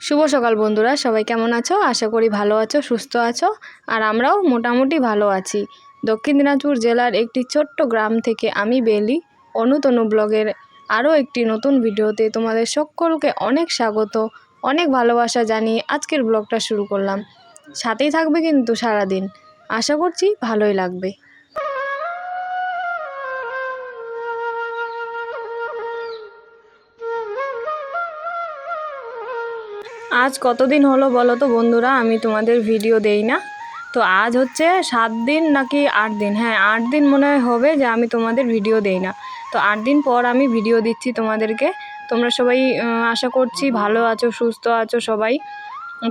শুভ সকাল বন্ধুরা, সবাই কেমন আছো? আশা করি ভালো আছো, সুস্থ আছো। আর আমরাও মোটামুটি ভালো আছি। দক্ষিণ দিনাজপুর জেলার একটি ছোট্ট গ্রাম থেকে আমি বেলি, অনুতনু ব্লগের আরও একটি নতুন ভিডিওতে তোমাদের সকলকে অনেক স্বাগত, অনেক ভালোবাসা জানিয়ে আজকের ব্লগটা শুরু করলাম। সাথেই থাকবে কিন্তু সারাদিন, আশা করছি ভালোই লাগবে। আজ কতদিন হলো বলো তো বন্ধুরা আমি তোমাদের ভিডিও দেই না। তো আজ হচ্ছে 7 দিন নাকি 8 দিন, হ্যাঁ 8 দিন মনে হয় হবে যে আমি তোমাদের ভিডিও দেই না। তো 8 দিন পর আমি ভিডিও দিচ্ছি তোমাদেরকে। তোমরা সবাই আশা করছি ভালো আছো, সুস্থ আছো সবাই।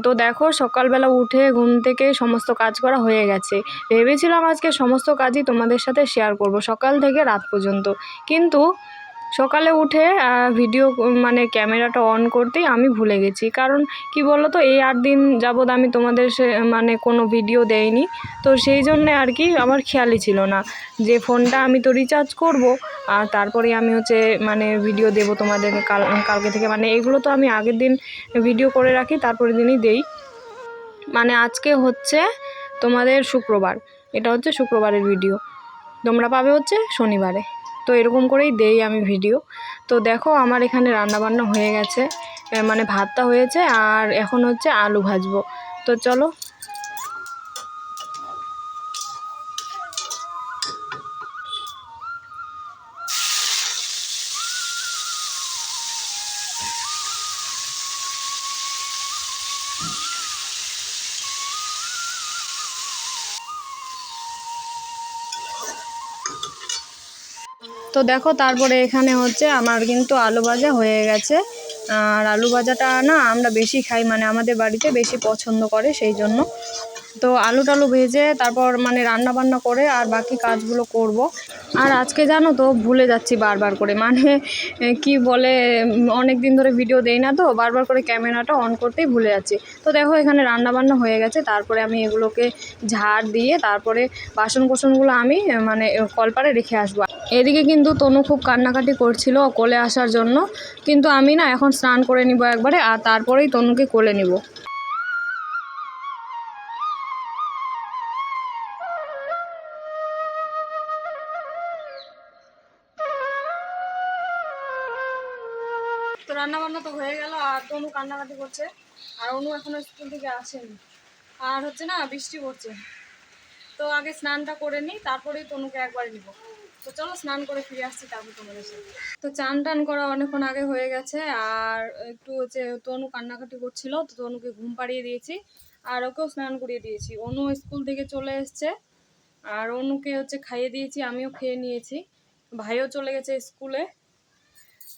তো দেখো সকালবেলা উঠে ঘুম থেকে সমস্ত কাজ করা হয়ে গেছে। ভেবেছিলাম আজকে সমস্ত কাজই তোমাদের সাথে শেয়ার করব সকাল থেকে রাত পর্যন্ত, কিন্তু সকালে উঠে ভিডিও মানে ক্যামেরাটা অন করতেই আমি ভুলে গেছি। কারণ কি বলো তো, এই 8 দিন যাবৎ আমি তোমাদের মানে কোনো ভিডিও দেইনি। তো সেই জন্যে আর কি আমার খেয়ালই ছিল না যে ফোনটা আমি তো রিচার্জ করব, আর তারপরে আমি হচ্ছে মানে ভিডিও দেব তোমাদের কালকে থেকে। মানে এগুলো তো আমি আগের দিন ভিডিও করে রাখি, তারপরের দিনই দেই। মানে আজকে হচ্ছে তোমাদের শুক্রবার, এটা হচ্ছে শুক্রবারের ভিডিও, তোমরা পাবে হচ্ছে শনিবারে। তো এরকম করেই দেই আমি ভিডিও। তো দেখো আমার এখানে রান্নাবান্না হয়ে গেছে, মানে ভাতটা হয়েছে আর এখন হচ্ছে আলু ভাজবো। তো চলো। তো দেখো তারপরে এখানে হচ্ছে আমার কিন্তু আলু ভাজা হয়ে গেছে। আর আলু ভাজাটা না আমরা বেশি খাই, মানে আমাদের বাড়িতে বেশি পছন্দ করে, সেই জন্য তো আলু টালু ভেজে তারপর মানে রান্না বান্না করে আর বাকি কাজগুলো করব। আর আজকে জানো তো ভুলে যাচ্ছি বারবার করে, মানে কি বলে অনেক দিন ধরে ভিডিও দেই না, তো বারবার করে ক্যামেরাটা অন করতেই ভুলে যাচ্ছি। তো দেখো এখানে রান্না বান্না হয়ে গেছে, তারপরে আমি এগুলোকে ঝাড় দিয়ে তারপরে বাসন কোসনগুলো আমি মানে কলপারে রেখে আসবো। এদিকে কিন্তু তনু খুব কান্নাকাটি করছিল কোলে আসার জন্য, কিন্তু আমি না এখন স্নান করে নিব একবারে, আর তারপরেই তনুকে কোলে নিব। তো রান্না বান্না তো হয়ে গেল, আর তনু কান্নাকাটি করছে, আর অনু এখনো স্কুল থেকে আসেনি, আর হচ্ছে না বৃষ্টি পড়ছে। তো আগে স্নানটা করে নিই, তারপরেই তনুকে একবার নিব। তো চলো স্নান করে ফিরে আসছি তারপর তোমাদের সাথে। তো চান টান করা অনেকক্ষণ আগে হয়ে গেছে, আর একটু হচ্ছে তনু কান্নাকাটি করছিল, তো তনুকে ঘুম পাড়িয়ে দিয়েছি আর ওকেও স্নান করিয়ে দিয়েছি। অনু স্কুল থেকে চলে এসছে, আর অনুকে হচ্ছে খাইয়ে দিয়েছি, আমিও খেয়ে নিয়েছি, ভাইও চলে গেছে স্কুলে।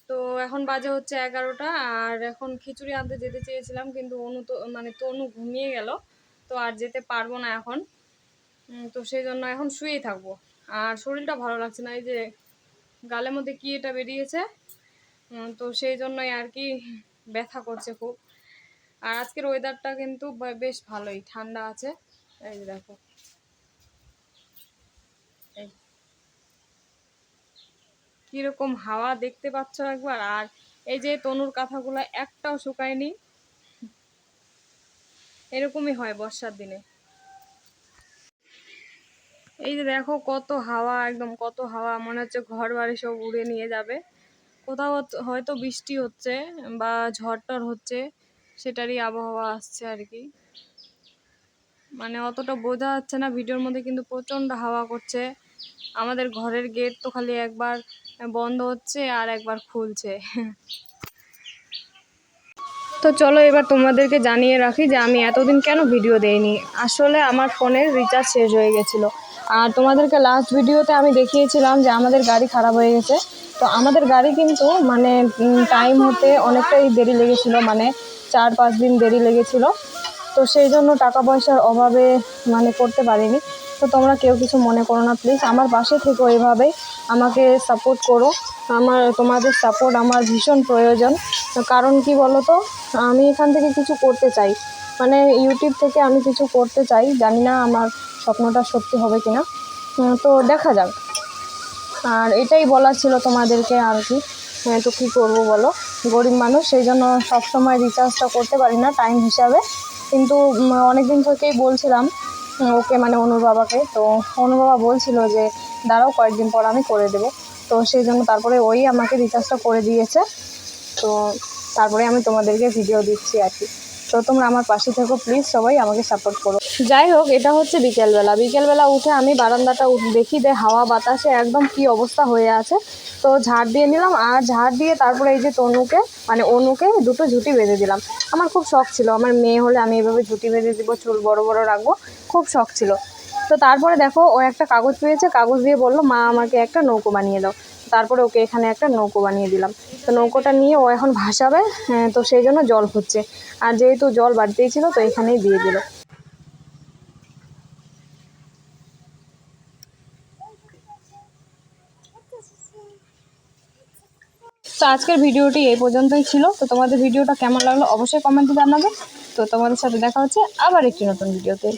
তো এখন বাজে হচ্ছে 11টা, আর এখন খিচুড়ি আনতে যেতে চেয়েছিলাম, কিন্তু অনু তো মানে তনু ঘুমিয়ে গেল, তো আর যেতে পারবো না এখন। তো সেই জন্য এখন শুয়েই থাকবো। আর শরীরটা ভালো লাগছে না, এই যে গালের মধ্যে কি এটা বেরিয়েছে, তো সেই জন্যই আর কি ব্যথা করছে খুব। আর আজকের ওয়েদারটা কিন্তু বেশ ভালোই ঠান্ডা আছে। এই যে দেখো, এই কিরকম হাওয়া দেখতে পাচ্ছ একবার। আর এই যে তনুর কাঁথাগুলো একটাও শুকায়নি, এরকমই হয় বর্ষার দিনে। এই যে দেখো কত হাওয়া, একদম কত হাওয়া, মনে হচ্ছে ঘর বাড়ি সব উড়ে নিয়ে যাবে। কোথাও হয়তো বৃষ্টি হচ্ছে বা ঝড়টর হচ্ছে, সেটারই আবহাওয়া আসছে আর কি। মানে অতটা বোঝা যাচ্ছে না ভিডিওর মধ্যে, কিন্তু প্রচণ্ড হাওয়া করছে। আমাদের ঘরের গেট তো খালি একবার বন্ধ হচ্ছে আর একবার খুলছে। তো চলো এবার তোমাদেরকে জানিয়ে রাখি যে আমি এতদিন কেন ভিডিও দেইনি। আসলে আমার ফোনের রিচার্জ শেষ হয়ে গেছিলো, আর তোমাদেরকে লাস্ট ভিডিওতে আমি দেখিয়েছিলাম যে আমাদের গাড়ি খারাপ হয়ে গেছে। তো আমাদের গাড়ি কিন্তু মানে টাইম হতে অনেকটাই দেরি লেগেছিলো, মানে 4-5 দিন দেরি লেগেছিলো। তো সেই জন্য টাকা পয়সার অভাবে মানে করতে পারিনি। তো তোমরা কেউ কিছু মনে করো না প্লিজ, আমার পাশে থেকো, এভাবেই আমাকে সাপোর্ট করো। তোমাদের সাপোর্ট আমার ভীষণ প্রয়োজন। কারণ কি বলো তো, আমি এখান থেকে কিছু করতে চাই, মানে ইউটিউব থেকে আমি কিছু করতে চাই, জানি না আমার স্বপ্নটা সত্যি হবে কিনা, তো দেখা যাক। আর এটাই বলার ছিল তোমাদেরকে আর কি। তো কী করবো বলো। গরিব মানুষ, সেই জন্য সবসময় রিচার্জটা করতে পারি না টাইম হিসাবে। কিন্তু অনেক দিন থেকেই বলছিলাম ওকে, মানে অনুর বাবাকে। তো অনুর বাবা বলছিল যে দাঁড়াও কয়েকদিন পর আমি করে দেবো। তো সেই জন্য তারপরে ওই আমাকে রিচার্জটা করে দিয়েছে। তো তারপরে আমি তোমাদেরকে ভিডিও দিচ্ছি আর কি। তো তোমরা আমার পাশে থেকো প্লিজ, সবাই আমাকে সাপোর্ট করো। যাই হোক, এটা হচ্ছে বিকেলবেলা উঠে আমি বারান্দাটা দেখি যে হাওয়া বাতাসে একদম কি অবস্থা হয়ে আছে। তো ঝাড় দিয়ে নিলাম, আর ঝাড় দিয়ে তারপরে এই যে তনুকে মানে অনুকে দুটো ঝুঁটি বেঁধে দিলাম। আমার খুব শখ ছিল, আমার মেয়ে হলে আমি এভাবে ঝুঁটি বেঁধে দিব, চুল বড় বড় রাখবো, খুব শখ ছিল। তো তারপরে দেখো ও একটা কাগজ পেয়েছে, কাগজ দিয়ে বললো মা আমাকে একটা নৌকো বানিয়ে দাও। তারপরে ওকে এখানে একটা নৌকো বানিয়ে দিলাম। তো নৌকোটা নিয়ে ও এখন ভাসাবে, তো সেই জন্য জল হচ্ছে। আর যেহেতু জল বাড়তেই ছিল তো এখানেই দিয়ে দিল। তো আজকের ভিডিওটি এই পর্যন্তই ছিল। তো তোমাদের ভিডিওটা কেমন লাগলো অবশ্যই কমেন্টে জানাবে। তো তোমাদের সাথে দেখা হচ্ছে আবার একটি নতুন ভিডিওতে।